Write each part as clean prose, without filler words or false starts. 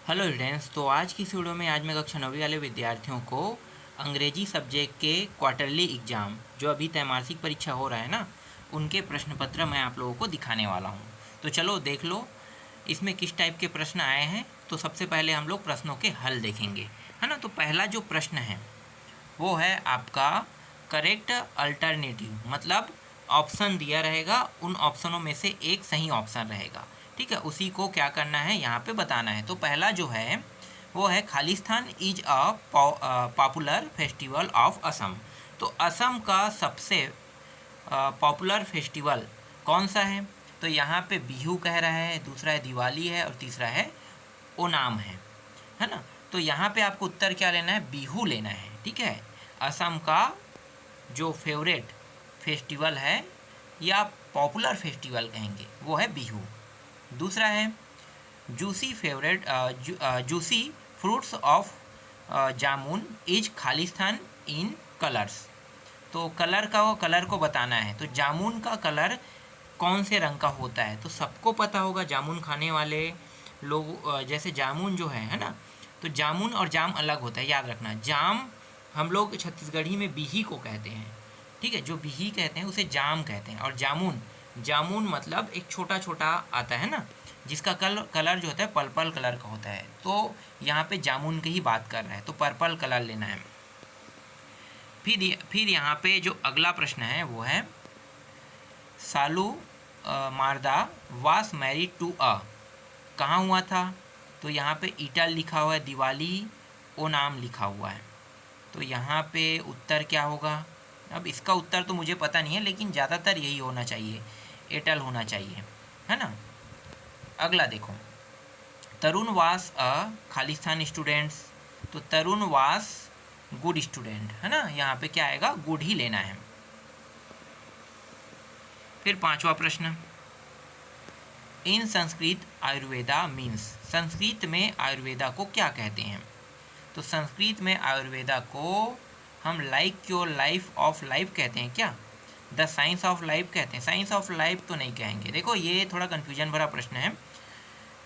Hello students. तो आज की इस वीडियो में आज मैं कक्षा 9वीं वाले विद्यार्थियों को अंग्रेजी सब्जेक्ट के क्वार्टरली एग्ज़ाम जो अभी त्रैमासिक परीक्षा हो रहा है ना, उनके प्रश्न पत्र मैं आप लोगों को दिखाने वाला हूं। तो चलो देख लो इसमें किस टाइप के प्रश्न आए हैं। तो सबसे पहले हम लोग प्रश्नों के हल देखेंगे, है ना। तो पहला जो प्रश्न है वो है आपका करेक्ट अल्टरनेटिव, मतलब ऑप्शन दिया रहेगा, उन ऑप्शनों में से एक सही ऑप्शन रहेगा। ठीक है, उसी को क्या करना है यहाँ पे बताना है। तो पहला जो है वो है Khalistan is a popular festival of Assam. तो असम का सबसे पॉपुलर फेस्टिवल कौन सा है? तो यहाँ पे बिहू कह रहा है, दूसरा है दिवाली है और तीसरा है ओनाम है ना। तो यहाँ पे आपको उत्तर क्या लेना है? बिहू लेना है। ठीक है, असम का जो फेवरेट फेस्टिवल है या पॉपुलर फेस्टिवल कहेंगे वो है बिहू। दूसरा है juicy fruits of jamun is Khalistan in colours. तो कलर को बताना है। तो जामुन का कलर कौन से रंग का होता है? तो सबको पता होगा, जामुन खाने वाले लोग जैसे जामुन जो है ना। तो जामुन और जाम अलग होता है, याद रखना। जाम हम लोग छत्तीसगढ़ी में बिही को कहते हैं। ठीक है, जो बिही कहते हैं उसे जाम कहते हैं। और जामुन जामुन मतलब एक छोटा छोटा आता है ना, जिसका कलर जो होता है पर्पल कलर का होता है। तो यहाँ पे जामुन की ही बात कर रहा है, तो पर्पल कलर लेना है। फिर यहाँ पे जो अगला प्रश्न है वो है सालू मारदा वास मैरिड टू अ। कहाँ हुआ था? तो यहाँ पे ईटल लिखा हुआ है, दिवाली ओ नाम लिखा हुआ है। तो यहाँ पे उत्तर क्या होगा? अब इसका उत्तर तो मुझे पता नहीं है, लेकिन ज़्यादातर यही होना चाहिए, एटल होना चाहिए, है ना। अगला देखो, तरुण वास अ खालिस्तान स्टूडेंट्स। तो तरुण वास गुड स्टूडेंट, है ना। यहाँ पे क्या आएगा? गुड ही लेना है। फिर पांचवा प्रश्न, इन संस्कृत आयुर्वेदा मीन्स। संस्कृत में आयुर्वेदा को क्या कहते हैं? तो संस्कृत में आयुर्वेदा को हम like your life of life कहते हैं क्या? द साइंस ऑफ लाइफ कहते हैं? साइंस ऑफ लाइफ तो नहीं कहेंगे। देखो ये थोड़ा कन्फ्यूजन भरा प्रश्न है।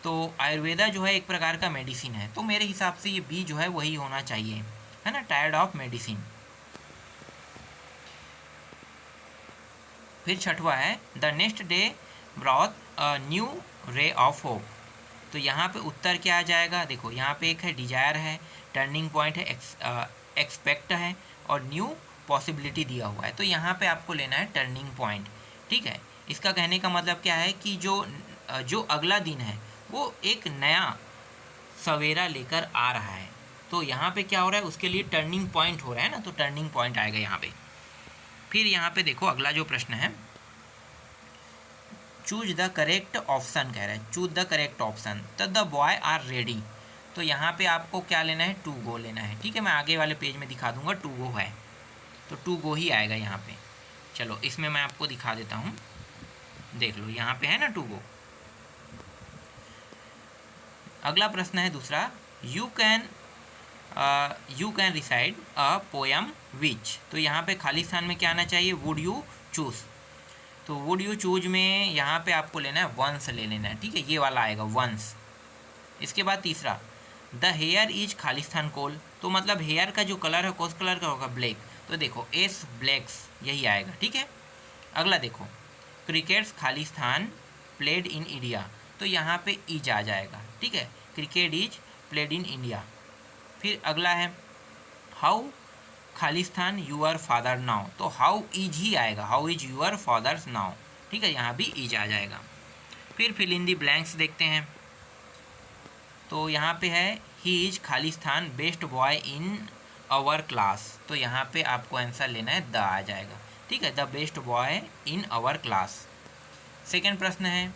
तो आयुर्वेदा जो है एक प्रकार का मेडिसिन है, तो मेरे हिसाब से ये बी जो है वही होना चाहिए, है ना, टायर्ड ऑफ मेडिसिन। फिर छठवा है the next day broth a new ray of hope. तो यहाँ पे उत्तर क्या आ जाएगा? देखो यहाँ पे एक है डिजायर है, टर्निंग पॉइंट है, एक्सपेक्ट है और न्यू पॉसिबिलिटी दिया हुआ है। तो यहाँ पे आपको लेना है टर्निंग पॉइंट। ठीक है, इसका कहने का मतलब क्या है कि जो अगला दिन है वो एक नया सवेरा लेकर आ रहा है। तो यहाँ पे क्या हो रहा है? उसके लिए टर्निंग पॉइंट हो रहा है ना, तो टर्निंग पॉइंट आएगा यहाँ पे। फिर यहाँ पे देखो अगला जो प्रश्न है, चूज द करेक्ट ऑप्शन कह रहा है, चूज द करेक्ट ऑप्शन। तो द बॉय आर रेडी। तो यहाँ पे आपको क्या लेना है? टू गो लेना है। ठीक है, मैं आगे वाले पेज में दिखा दूंगा, टू गो है तो टू गो ही आएगा यहाँ पे। चलो इसमें मैं आपको दिखा देता हूँ, देख लो यहाँ पे है ना टू गो। अगला प्रश्न है दूसरा, you can recite a poem which. तो यहाँ पे खालिस्तान में क्या आना चाहिए? Would you choose. तो वुड यू चूज में यहाँ पे आपको लेना है वंस ले लेना है। ठीक है, ये वाला आएगा वंस। इसके बाद तीसरा, द हेयर इज खालिस्तान कोल। तो मतलब हेयर का जो कलर है कौन कलर का होगा? ब्लैक। तो देखो एस ब्लैक्स यही आएगा। ठीक है, अगला देखो, क्रिकेट्स खालिस्तान प्लेड इन इंडिया। तो यहाँ पे इज आ जाएगा। ठीक है, cricket is played in India. फिर अगला है हाउ खालिस्तान यूर फादर नाउ। तो हाउ इज ही आएगा, how is your father's now. ठीक है, यहाँ भी इज आ जाएगा। फिर फिल इन दी ब्लैंक्स देखते हैं। तो यहाँ पे है ही इज खालिस्तान best boy in our class. तो यहाँ पे आपको आंसर लेना है द आ जाएगा। ठीक है, the best boy in our class. सेकेंड प्रश्न है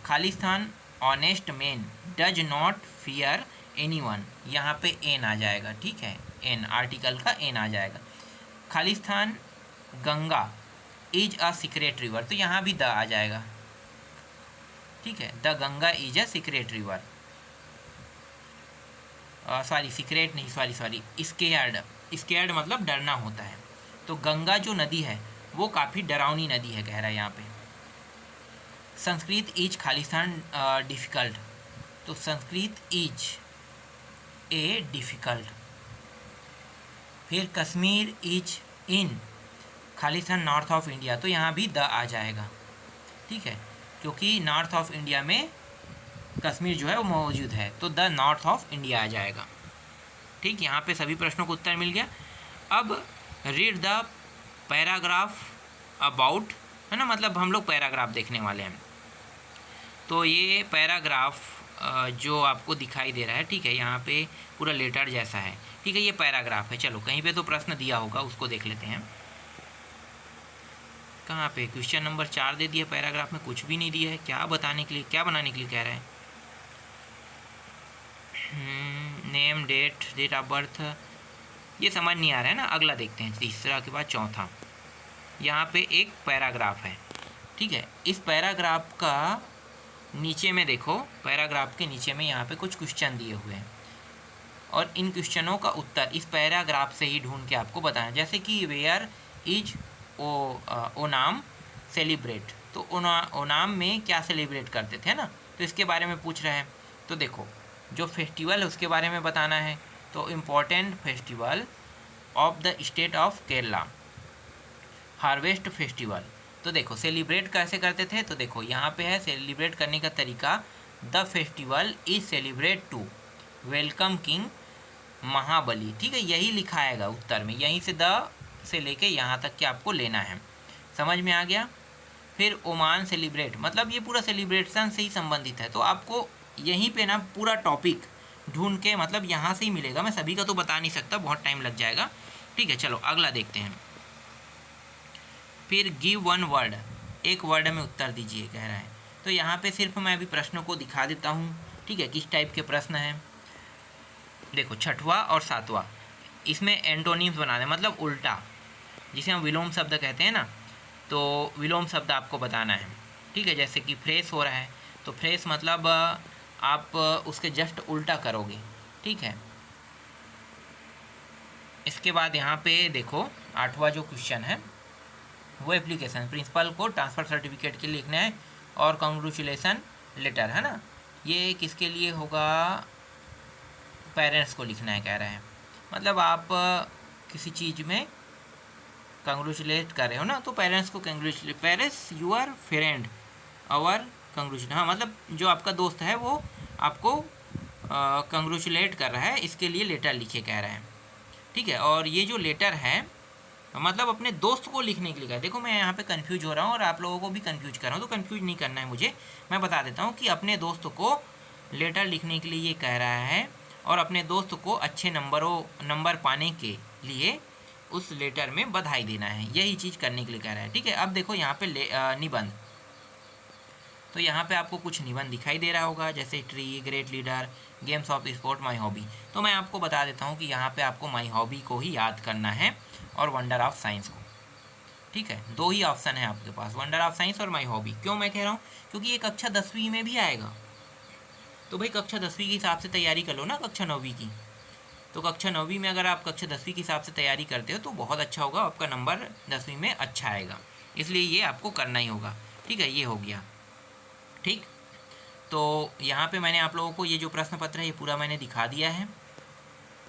खालिस्तान honest man does not fear anyone. यहाँ पे एन आ जाएगा। ठीक है, एन आर्टिकल का एन आ जाएगा। खालिस्तान Ganga is a secret river. तो यहाँ भी द आ जाएगा। ठीक है, the Ganga is a secret river. Sorry secret नहीं, सॉरी स्केयर्ड मतलब डरना होता है। तो गंगा जो नदी है वो काफ़ी डरावनी नदी है कह रहा है यहाँ पे। Sanskrit is Khalistan difficult. तो संस्कृत इज ए डिफ़िकल्ट। फिर Kashmir is in Khalistan north of India, तो यहाँ भी द आ जाएगा, ठीक है, क्योंकि नॉर्थ ऑफ इंडिया में कश्मीर जो है वो मौजूद है, तो द नॉर्थ ऑफ इंडिया आ जाएगा। ठीक, यहाँ पे सभी प्रश्नों को उत्तर मिल गया। अब रीड द पैराग्राफ अबाउट, है ना, मतलब हम लोग पैराग्राफ देखने वाले हैं। तो ये पैराग्राफ जो आपको दिखाई दे रहा है, ठीक है, यहाँ पे पूरा लेटर जैसा है, ठीक है, ये पैराग्राफ है। चलो कहीं पे तो प्रश्न दिया होगा, उसको देख लेते हैं। कहाँ पे? क्वेश्चन नंबर 4 दे दिया, पैराग्राफ में कुछ भी नहीं दिया है। क्या बताने के लिए, क्या बनाने के लिए कह रहा है? नेम, डेट ऑफ बर्थ, ये समझ नहीं आ रहा है ना। अगला देखते हैं, तीसरा के बाद चौथा। यहाँ पे एक पैराग्राफ है, ठीक है, इस पैराग्राफ का नीचे में देखो, पैराग्राफ के नीचे में यहाँ पे कुछ क्वेश्चन दिए हुए हैं और इन क्वेश्चनों का उत्तर इस पैराग्राफ से ही ढूंढ के आपको बताना। जैसे कि वेयर इज ओनाम सेलिब्रेट, तो ओनाम में क्या सेलिब्रेट करते थे ना, तो इसके बारे में पूछ रहा है। तो देखो जो फेस्टिवल है उसके बारे में बताना है, तो important festival of the state of Kerala, harvest festival. तो देखो सेलिब्रेट कैसे करते थे, तो देखो यहाँ पे है सेलिब्रेट करने का तरीका, the festival is celebrate to welcome king Mahabali, ठीक है, यही लिखा आएगा उत्तर में, यहीं से द से लेके यहाँ तक के आपको लेना है। समझ में आ गया? फिर ओमान सेलिब्रेट, मतलब ये पूरा सेलिब्रेशन से ही संबंधित है, तो आपको यहीं पे ना पूरा टॉपिक ढूंढ के, मतलब यहाँ से ही मिलेगा। मैं सभी का तो बता नहीं सकता, बहुत टाइम लग जाएगा, ठीक है। चलो अगला देखते हैं। फिर गिव वन वर्ड, एक वर्ड में उत्तर दीजिए कह रहा है। तो यहाँ पे सिर्फ मैं अभी प्रश्नों को दिखा देता हूँ, ठीक है, किस टाइप के प्रश्न हैं। देखो छठवां और सातवां, इसमें एंटोनिम्स बना दें, मतलब उल्टा, जिसे हम विलोम शब्द कहते हैं ना, तो विलोम शब्द आपको बताना है, ठीक है। जैसे कि फ्रेश हो रहा है, तो फ्रेश मतलब आप उसके जस्ट उल्टा करोगे, ठीक है। इसके बाद यहाँ पे देखो 8वां जो क्वेश्चन है वो एप्लीकेशन, प्रिंसिपल को ट्रांसफ़र सर्टिफिकेट के लिए लिखना है और कॉन्ग्रेचुलेसन लेटर, है ना, ये किसके लिए होगा? पेरेंट्स को लिखना है कह रहे हैं, मतलब आप किसी चीज़ में कंग्रेचुलेट कर रहे हो ना, तो पेरेंट्स को कंग्रेचुलेट, पेरेंट्स यूर फ्रेंड और कंग्रेचुलेट, हाँ, मतलब जो आपका दोस्त है वो आपको कंग्रेचुलेट कर रहा है, इसके लिए लेटर लिखे कह रहे हैं, ठीक है। और ये जो लेटर है मतलब अपने दोस्त को लिखने के लिए कहा। देखो मैं यहाँ पे कंफ्यूज हो रहा हूँ और आप लोगों को भी कंफ्यूज कर रहा हूँ, तो कंफ्यूज नहीं करना है मुझे, मैं बता देता हूँ कि अपने दोस्त को लेटर लिखने के लिए ये कह रहा है और अपने दोस्त को अच्छे नंबर पाने के लिए उस लेटर में बधाई देना है, यही चीज़ करने के लिए कह रहा है, ठीक है। अब देखो यहाँ पे निबंध, तो यहाँ पे आपको कुछ निबंध दिखाई दे रहा होगा, जैसे tree, great leader, games of sport, my hobby. तो मैं आपको बता देता हूँ कि यहाँ पे आपको माई हॉबी को ही याद करना है और वंडर ऑफ साइंस को, ठीक है। 2 ही ऑप्शन है आपके पास, वंडर ऑफ साइंस और माई हॉबी। क्यों मैं कह रहा हूँ? क्योंकि ये कक्षा 10वीं में भी आएगा, तो भाई कक्षा 10वीं के हिसाब से तैयारी कर लो ना कक्षा 9वीं की। तो कक्षा 9वीं में अगर आप कक्षा 10वीं के हिसाब से तैयारी करते हो तो बहुत अच्छा होगा, आपका नंबर 10वीं में अच्छा आएगा, इसलिए ये आपको करना ही होगा, ठीक है। ये हो गया, ठीक। तो यहाँ पे मैंने आप लोगों को ये जो प्रश्न पत्र है ये पूरा मैंने दिखा दिया है।